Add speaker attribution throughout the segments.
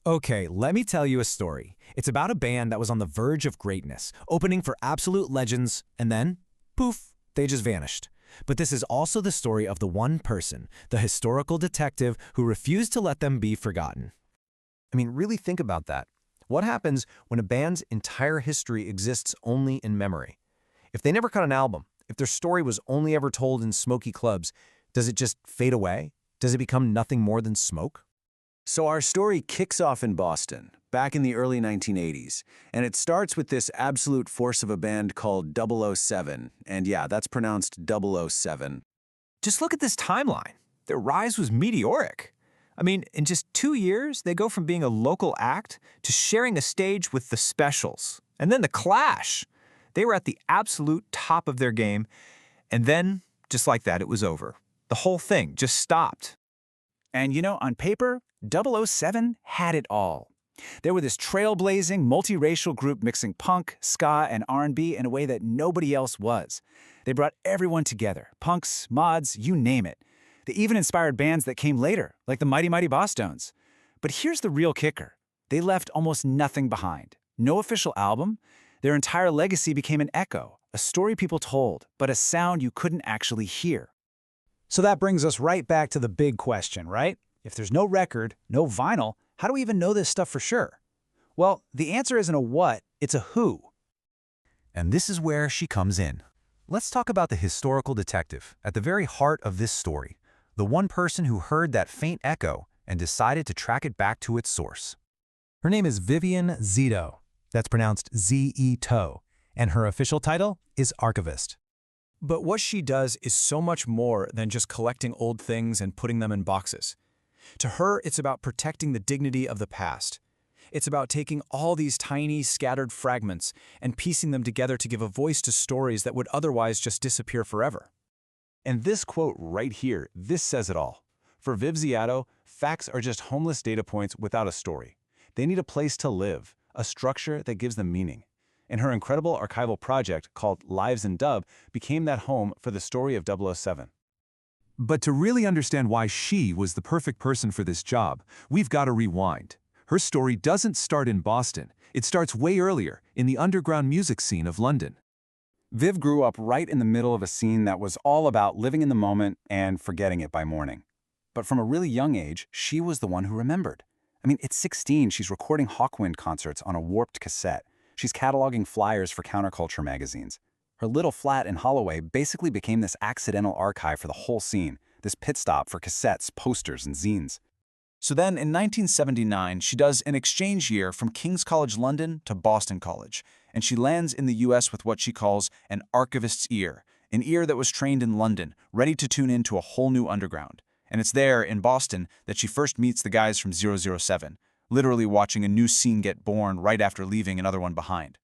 Speaker 1: Okay, let me tell you a story. It's about a band that was on the verge of greatness, opening for absolute legends, and then, poof, they just vanished. But this is also the story of the one person, the historical detective who refused to let them be forgotten.
Speaker 2: I mean, really think about that. What happens when a band's entire history exists only in memory? If they never cut an album, if their story was only ever told in smoky clubs, does it just fade away? Does it become nothing more than smoke?
Speaker 3: So our story kicks off in Boston, back in the early 1980s, and it starts with this absolute force of a band called DUBWISE, and yeah, that's pronounced 007.
Speaker 4: Just look at this timeline. Their rise was meteoric. I mean, in just 2 years, they go from being a local act to sharing a stage with the Specials. And then the Clash. They were at the absolute top of their game, and then, just like that, it was over. The whole thing just stopped.
Speaker 5: And on paper, 007 had it all. They were this trailblazing, multiracial group mixing punk, ska, and R&B in a way that nobody else was. They brought everyone together, punks, mods, you name it. They even inspired bands that came later, like the Mighty Mighty Bosstones. But here's the real kicker. They left almost nothing behind. No official album. Their entire legacy became an echo, a story people told, but a sound you couldn't actually hear.
Speaker 6: So that brings us right back to the big question, right? If there's no record, no vinyl, how do we even know this stuff for sure? Well, the answer isn't a what, it's a who.
Speaker 2: And this is where she comes in. Let's talk about the historical detective at the very heart of this story, the one person who heard that faint echo and decided to track it back to its source. Her name is Vivian Zito. That's pronounced Z-E-To, and her official title is archivist.
Speaker 1: But what she does is so much more than just collecting old things and putting them in boxes. To her, it's about protecting the dignity of the past. It's about taking all these tiny, scattered fragments and piecing them together to give a voice to stories that would otherwise just disappear forever.
Speaker 7: And this quote right here, this says it all. For Viv Zito, facts are just homeless data points without a story. They need a place to live, a structure that gives them meaning. And her incredible archival project called Lives in Dub became that home for the story of 007.
Speaker 8: But to really understand why she was the perfect person for this job, we've got to rewind. Her story doesn't start in Boston. It starts way earlier, in the underground music scene of London.
Speaker 7: Viv grew up right in the middle of a scene that was all about living in the moment and forgetting it by morning. But from a really young age, she was the one who remembered. I mean, at 16, she's recording Hawkwind concerts on a warped cassette. She's cataloging flyers for counterculture magazines. Her little flat in Holloway basically became this accidental archive for the whole scene, this pit stop for cassettes, posters, and zines.
Speaker 5: So then, in 1979, she does an exchange year from King's College London to Boston College, and she lands in the US with what she calls an archivist's ear, an ear that was trained in London, ready to tune into a whole new underground. And it's there, in Boston, that she first meets the guys from 007, literally watching a new scene get born right after leaving another one behind.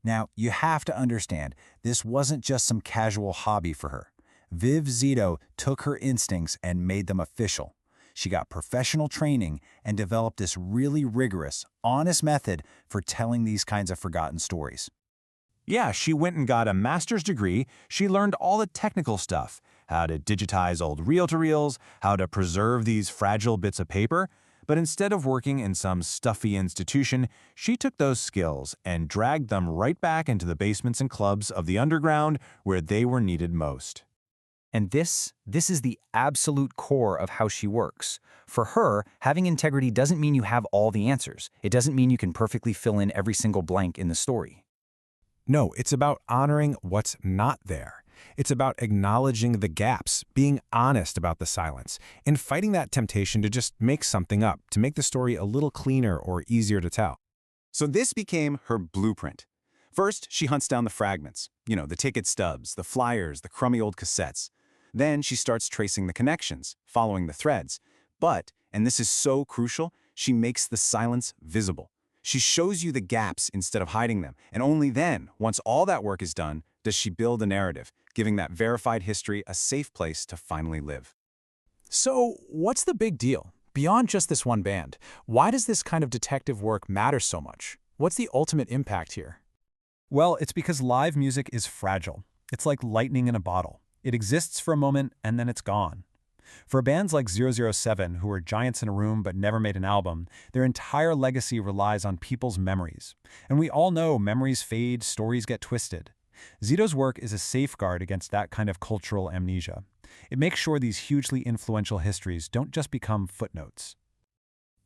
Speaker 2: Now, you have to understand, this wasn't just some casual hobby for her. Viv Zito took her instincts and made them official. She got professional training and developed this really rigorous, honest method for telling these kinds of forgotten stories.
Speaker 1: Yeah, she went and got a master's degree. She learned all the technical stuff, how to digitize old reel-to-reels, how to preserve these fragile bits of paper. But instead of working in some stuffy institution, she took those skills and dragged them right back into the basements and clubs of the underground where they were needed most.
Speaker 4: And this is the absolute core of how she works. For her, having integrity doesn't mean you have all the answers. It doesn't mean you can perfectly fill in every single blank in the story.
Speaker 1: No, it's about honoring what's not there. It's about acknowledging the gaps, being honest about the silence, and fighting that temptation to just make something up, to make the story a little cleaner or easier to tell.
Speaker 7: So this became her blueprint. First, she hunts down the fragments, the ticket stubs, the flyers, the crummy old cassettes. Then she starts tracing the connections, following the threads. But, and this is so crucial, she makes the silence visible. She shows you the gaps instead of hiding them. And only then, once all that work is done, does she build a narrative, giving that verified history a safe place to finally live.
Speaker 6: So, what's the big deal? Beyond just this one band, why does this kind of detective work matter so much? What's the ultimate impact here?
Speaker 2: Well, it's because live music is fragile. It's like lightning in a bottle. It exists for a moment and then it's gone. For bands like 007, who were giants in a room but never made an album, their entire legacy relies on people's memories. And we all know memories fade, stories get twisted. Zito's work is a safeguard against that kind of cultural amnesia. It makes sure these hugely influential histories don't just become footnotes.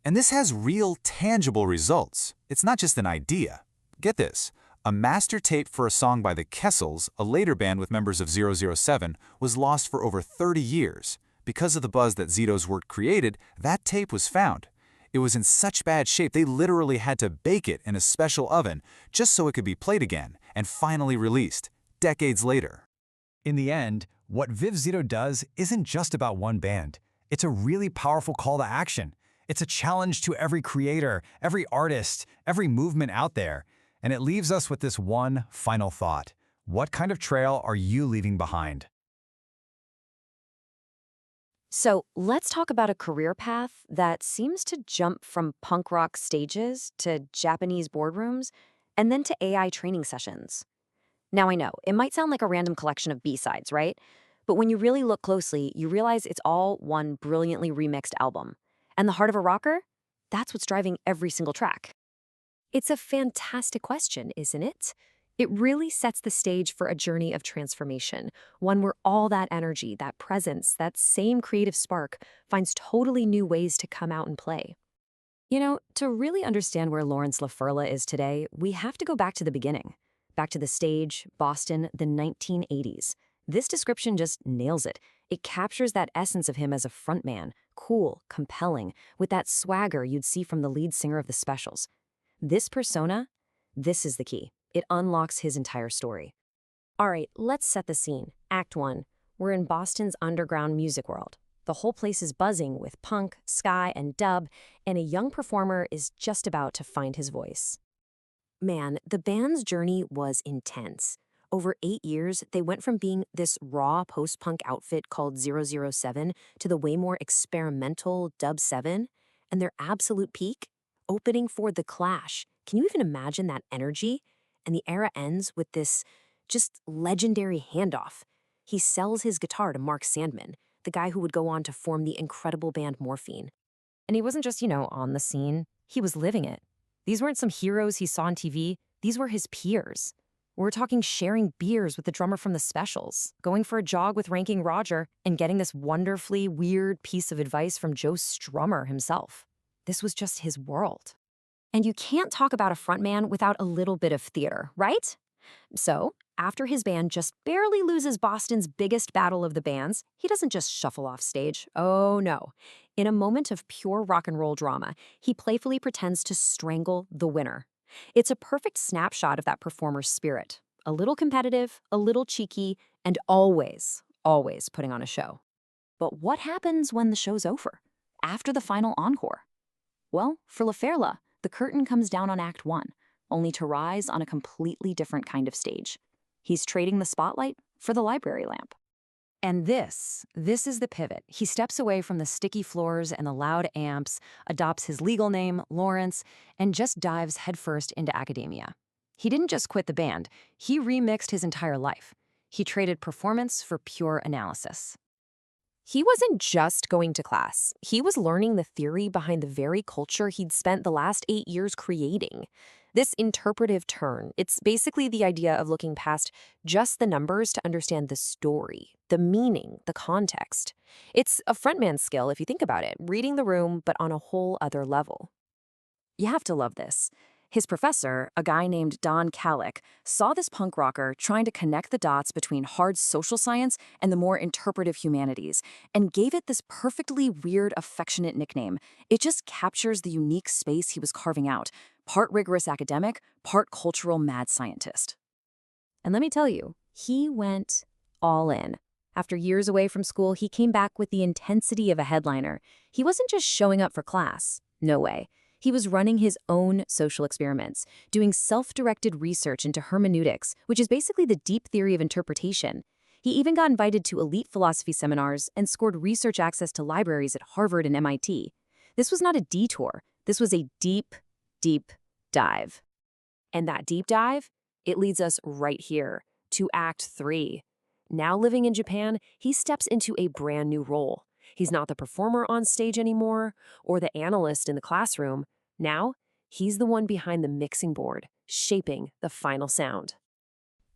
Speaker 7: And this has real, tangible results. It's not just an idea. Get this. A master tape for a song by the Kessels, a later band with members of 007, was lost for over 30 years. Because of the buzz that Zito's work created, that tape was found. It was in such bad shape they literally had to bake it in a special oven just so it could be played again and finally released, decades later.
Speaker 2: In the end, what Viv Zito does isn't just about one band. It's a really powerful call to action. It's a challenge to every creator, every artist, every movement out there. And it leaves us with this one final thought. What kind of trail are you leaving behind?
Speaker 9: So let's talk about a career path that seems to jump from punk rock stages to Japanese boardrooms and then to AI training sessions. Now I know, it might sound like a random collection of B-sides, right? But when you really look closely, you realize it's all one brilliantly remixed album. And the heart of a rocker? That's what's driving every single track.
Speaker 10: It's a fantastic question, isn't it? It really sets the stage for a journey of transformation, one where all that energy, that presence, that same creative spark finds totally new ways to come out and play.
Speaker 9: You know, to really understand where Lawrence LaFurla is today, we have to go back to the beginning. Back to the stage, Boston, the 1980s. This description just nails it. It captures that essence of him as a frontman, cool, compelling, with that swagger you'd see from the lead singer of the Specials. This persona, this is the key. It unlocks his entire story.
Speaker 10: All right, let's set the scene. Act 1. We're in Boston's underground music world. The whole place is buzzing with punk, ska, and dub, and a young performer is just about to find his voice.
Speaker 9: Man, the band's journey was intense. Over 8 years, they went from being this raw post-punk outfit called 007 to the way more experimental Dub 7, and their absolute peak, opening for The Clash. Can you even imagine that energy? And the era ends with this just legendary handoff. He sells his guitar to Mark Sandman, the guy who would go on to form the incredible band Morphine.
Speaker 11: And he wasn't just, on the scene. He was living it. These weren't some heroes he saw on TV. These were his peers. We're talking sharing beers with the drummer from the Specials, going for a jog with Ranking Roger, and getting this wonderfully weird piece of advice from Joe Strummer himself. This was just his world.
Speaker 10: And you can't talk about a frontman without a little bit of theater, right? So, after his band just barely loses Boston's biggest battle of the bands, he doesn't just shuffle off stage. Oh no. In a moment of pure rock and roll drama, he playfully pretends to strangle the winner. It's a perfect snapshot of that performer's spirit. A little competitive, a little cheeky, and always, always putting on a show. But what happens when the show's over? After the final encore? Well, for LaFurla, the curtain comes down on Act 1, only to rise on a completely different kind of stage. He's trading the spotlight for the library lamp.
Speaker 11: And this is the pivot. He steps away from the sticky floors and the loud amps, adopts his legal name, Lawrence, and just dives headfirst into academia. He didn't just quit the band, he remixed his entire life. He traded performance for pure analysis.
Speaker 10: He wasn't just going to class. He was learning the theory behind the very culture he'd spent the last 8 years creating. This interpretive turn, it's basically the idea of looking past just the numbers to understand the story, the meaning, the context. It's a frontman skill if you think about it, reading the room but on a whole other level.
Speaker 9: You have to love this. His professor, a guy named Don Kallick, saw this punk rocker trying to connect the dots between hard social science and the more interpretive humanities, and gave it this perfectly weird, affectionate nickname. It just captures the unique space he was carving out, part rigorous academic, part cultural mad scientist.
Speaker 10: And let me tell you, he went all in. After years away from school, he came back with the intensity of a headliner. He wasn't just showing up for class. No way. He was running his own social experiments, doing self-directed research into hermeneutics, which is basically the deep theory of interpretation. He even got invited to elite philosophy seminars and scored research access to libraries at Harvard and MIT. This was not a detour. This was a deep, deep dive. And that deep dive, it leads us right here to Act 3. Now living in Japan, he steps into a brand new role.
Speaker 11: He's not the performer on stage anymore or the analyst in the classroom. Now, he's the one behind the mixing board, shaping the final sound.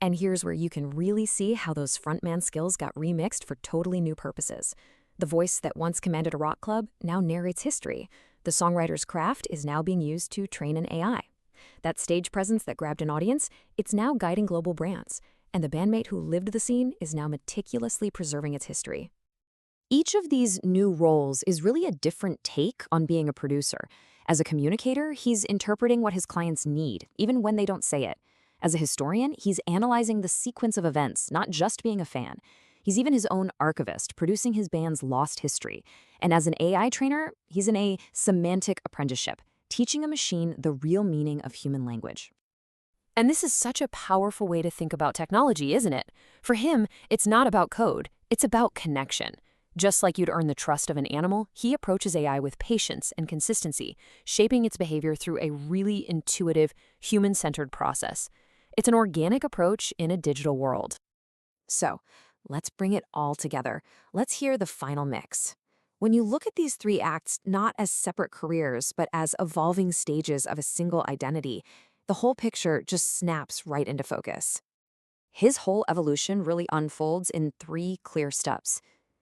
Speaker 11: And here's where you can really see how those frontman skills got remixed for totally new purposes. The voice that once commanded a rock club now narrates history. The songwriter's craft is now being used to train an AI. That stage presence that grabbed an audience, it's now guiding global brands. And the bandmate who lived the scene is now meticulously preserving its history. Each of these new roles is really a different take on being a producer. As a communicator, he's interpreting what his clients need, even when they don't say it. As a historian, he's analyzing the sequence of events, not just being a fan. He's even his own archivist, producing his band's lost history. And as an AI trainer, he's in a semantic apprenticeship, teaching a machine the real meaning of human language. And this is such a powerful way to think about technology, isn't it? For him, it's not about code, it's about connection. Just like you'd earn the trust of an animal, he approaches AI with patience and consistency, shaping its behavior through a really intuitive, human-centered process. It's an organic approach in a digital world. So, let's bring it all together. Let's hear the final mix. When you look at these three acts not as separate careers, but as evolving stages of a single identity, the whole picture just snaps right into focus. His whole evolution really unfolds in three clear steps.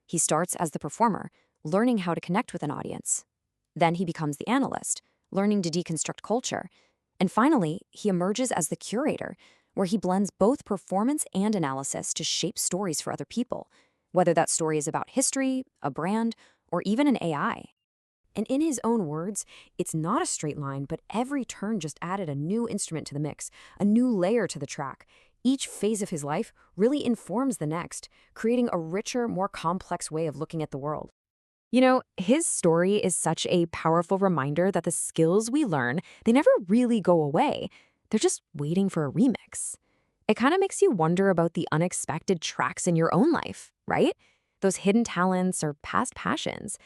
Speaker 11: He starts as the performer, learning how to connect with an audience. Then he becomes the analyst, learning to deconstruct culture. And finally, he emerges as the curator, where he blends both performance and analysis to shape stories for other people, whether that story is about history, a brand, or even an AI. And in his own words, it's not a straight line, but every turn just added a new instrument to the mix, a new layer to the track. Each phase of his life really informs the next, creating a richer, more complex way of looking at the world. You know, his story is such a powerful reminder that the skills we learn, they never really go away. They're just waiting for a remix. It kind of makes you wonder about the unexpected tracks in your own life, right? Those hidden talents or past passions.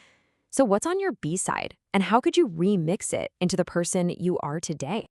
Speaker 11: So what's on your B-side, and how could you remix it into the person you are today?